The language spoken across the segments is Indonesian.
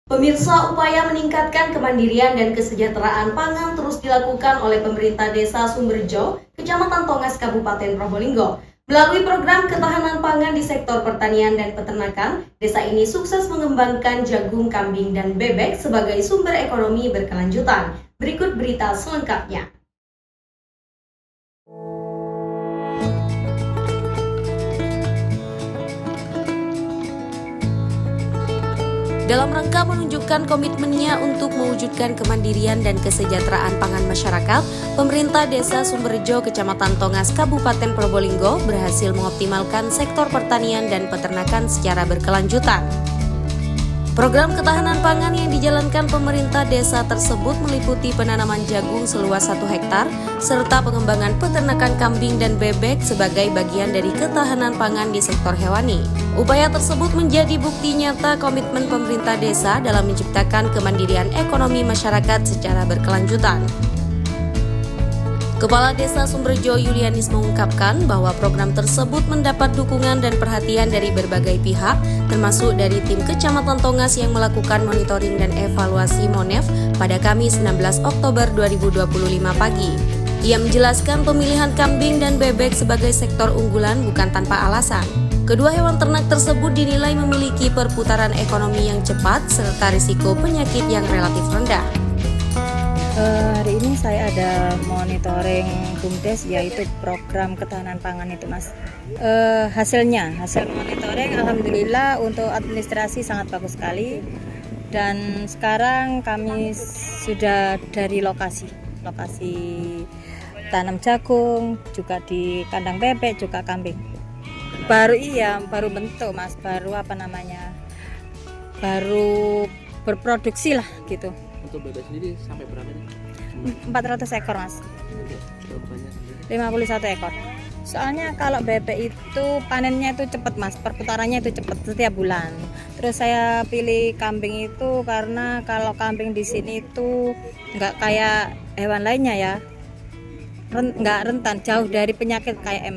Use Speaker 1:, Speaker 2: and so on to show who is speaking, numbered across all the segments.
Speaker 1: Pemirsa, upaya meningkatkan kemandirian dan kesejahteraan pangan terus dilakukan oleh pemerintah Desa Sumberjo, Kecamatan Tongas, Kabupaten Probolinggo. Melalui program ketahanan pangan di sektor pertanian dan peternakan, desa ini sukses mengembangkan jagung, kambing, dan bebek sebagai sumber ekonomi berkelanjutan. Berikut berita selengkapnya. Dalam rangka menunjukkan komitmennya untuk mewujudkan kemandirian dan kesejahteraan pangan masyarakat, pemerintah Desa Sumberjo, Kecamatan Tongas, Kabupaten Probolinggo berhasil mengoptimalkan sektor pertanian dan peternakan secara berkelanjutan. Program ketahanan pangan yang dijalankan pemerintah desa tersebut meliputi penanaman jagung seluas 1 hektar, serta pengembangan peternakan kambing dan bebek sebagai bagian dari ketahanan pangan di sektor hewani. Upaya tersebut menjadi bukti nyata komitmen pemerintah desa dalam menciptakan kemandirian ekonomi masyarakat secara berkelanjutan. Kepala Desa Sumberjo Yulianis mengungkapkan bahwa program tersebut mendapat dukungan dan perhatian dari berbagai pihak, termasuk dari tim Kecamatan Tongas yang melakukan monitoring dan evaluasi MONEF pada Kamis 19 Oktober 2025 pagi. Ia menjelaskan pemilihan kambing dan bebek sebagai sektor unggulan bukan tanpa alasan. Kedua hewan ternak tersebut dinilai memiliki perputaran ekonomi yang cepat serta risiko penyakit yang relatif rendah.
Speaker 2: Hari ini saya ada monitoring BUMDes, yaitu program ketahanan pangan itu, Mas. Hasil monitoring alhamdulillah untuk administrasi sangat bagus sekali, dan sekarang kami sudah dari lokasi tanam jagung, juga di kandang bebek, juga kambing. Baru bentuk, Mas, baru berproduksi lah gitu.
Speaker 3: Untuk bebek sendiri sampai berapa nih?
Speaker 2: 400 ekor, Mas.
Speaker 3: Berapa banyak?
Speaker 2: 51 ekor. Soalnya kalau bebek itu panennya itu cepat, Mas, perputarannya itu cepat setiap bulan. Terus saya pilih kambing itu karena kalau kambing di sini itu nggak kayak hewan lainnya ya, nggak rentan, jauh dari penyakit kayak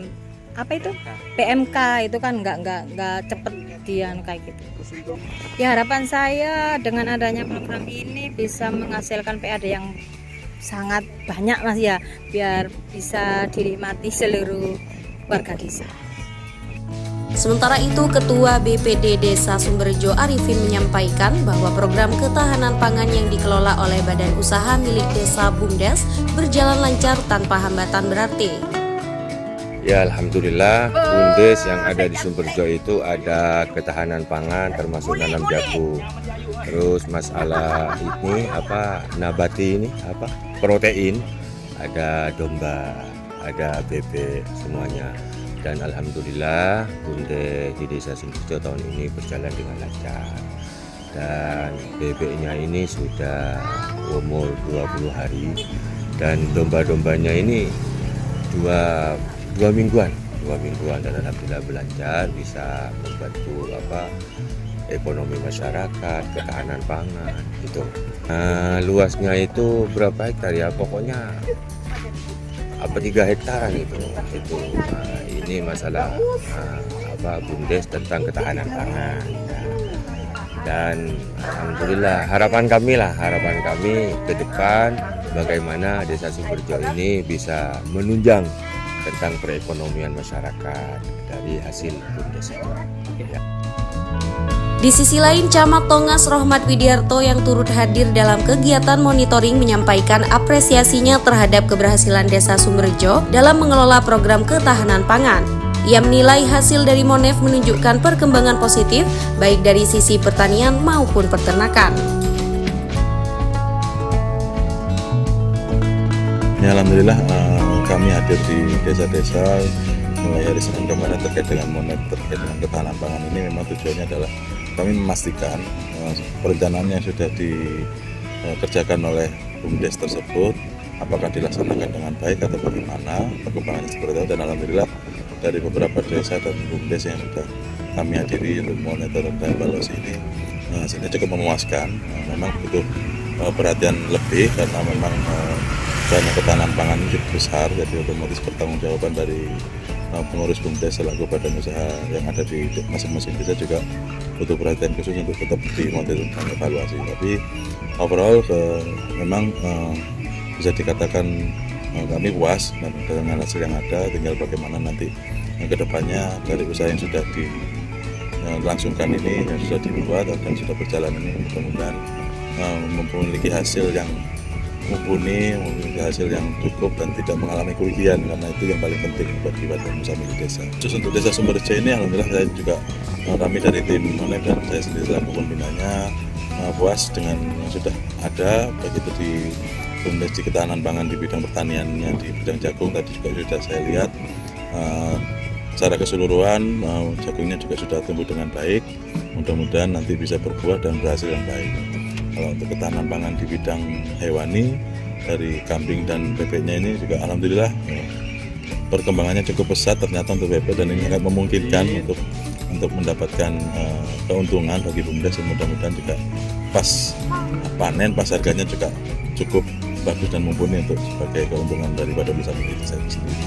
Speaker 2: PMK itu kan nggak cepet dia kayak gitu. Ya, harapan saya dengan adanya program ini bisa menghasilkan PAD yang sangat banyak, Mas, ya, biar bisa dinikmati seluruh warga desa.
Speaker 1: Sementara itu, Ketua BPD Desa Sumberjo Arifin menyampaikan bahwa program ketahanan pangan yang dikelola oleh Badan Usaha milik Desa BUMDes berjalan lancar tanpa hambatan berarti.
Speaker 4: Ya, alhamdulillah BUMDes yang ada di Sumberjo itu ada ketahanan pangan termasuk nanam jagung. Terus masalah ini nabati protein, ada domba, ada bebek semuanya. Dan alhamdulillah BUMDes di Desa Sumberjo tahun ini berjalan dengan lancar. Dan bebeknya ini sudah umur 20 hari dan domba-dombanya ini dua mingguan dan alhamdulillah berlancar, bisa membantu ekonomi masyarakat, ketahanan pangan gitu. Luasnya itu berapa hektar ya, pokoknya 3 hektaran itu. Ini masalah BUMDes tentang ketahanan pangan. Dan alhamdulillah harapan kami ke depan bagaimana Desa Sumberjo ini bisa menunjang tentang perekonomian masyarakat dari hasil BUMDes itu.
Speaker 1: Di sisi lain, Camat Tongas Rohmat Widiarto yang turut hadir dalam kegiatan monitoring menyampaikan apresiasinya terhadap keberhasilan Desa Sumberjo dalam mengelola program ketahanan pangan. Ia menilai hasil dari MONEF menunjukkan perkembangan positif baik dari sisi pertanian maupun peternakan.
Speaker 5: Ya, alhamdulillah kami hadir di desa-desa mulai hari Senin kemarin terkait dengan MONEF, terkait dengan ketahanan pangan ini. Memang tujuannya adalah kami memastikan perencanaan yang sudah dikerjakan oleh BUMDes tersebut apakah dilaksanakan dengan baik atau bagaimana, perkembangannya seperti itu. Dan alhamdulillah dari beberapa desa dan BUMDes yang sudah kami hadiri untuk monitor dan evaluasi ini hasilnya cukup memuaskan. Memang butuh perhatian lebih karena memang dana ketahanan pangan cukup besar, jadi otomatis pertanggungjawaban dari pengurus BUMDes selaku badan usaha yang ada di masing-masing desa juga butuh perhatian khusus untuk tetap dimonitor dan evaluasi. Tapi overall memang bisa dikatakan kami puas dengan hasil yang ada, tinggal bagaimana nanti ke depannya dari usaha yang sudah dilangsungkan ini, yang sudah dibuat dan sudah berjalan ini, mudah-mudahan memiliki hasil yang mumpuni, memiliki hasil yang cukup dan tidak mengalami kerugian, karena itu yang paling penting bagi badan usaha milik desa. Khusus untuk desa Sumberjo ini, alhamdulillah saya juga, kami dari tim Monet dan saya sendiri selaku pembinanya puas dengan yang sudah ada, baik itu di BUMDes di ketahanan pangan di bidang pertaniannya, di bidang jagung tadi juga sudah saya lihat secara keseluruhan jagungnya juga sudah tumbuh dengan baik, mudah-mudahan nanti bisa berbuah dan berhasil yang baik. Kalau untuk ketahanan pangan di bidang hewani dari kambing dan bebeknya ini juga alhamdulillah perkembangannya cukup pesat ternyata untuk bebek, dan ini sangat memungkinkan untuk mendapatkan keuntungan bagi BUMDes, dan mudah-mudahan juga pas panen, pas harganya juga cukup bagus dan mumpuni untuk sebagai keuntungan daripada usaha milik desa itu sendiri.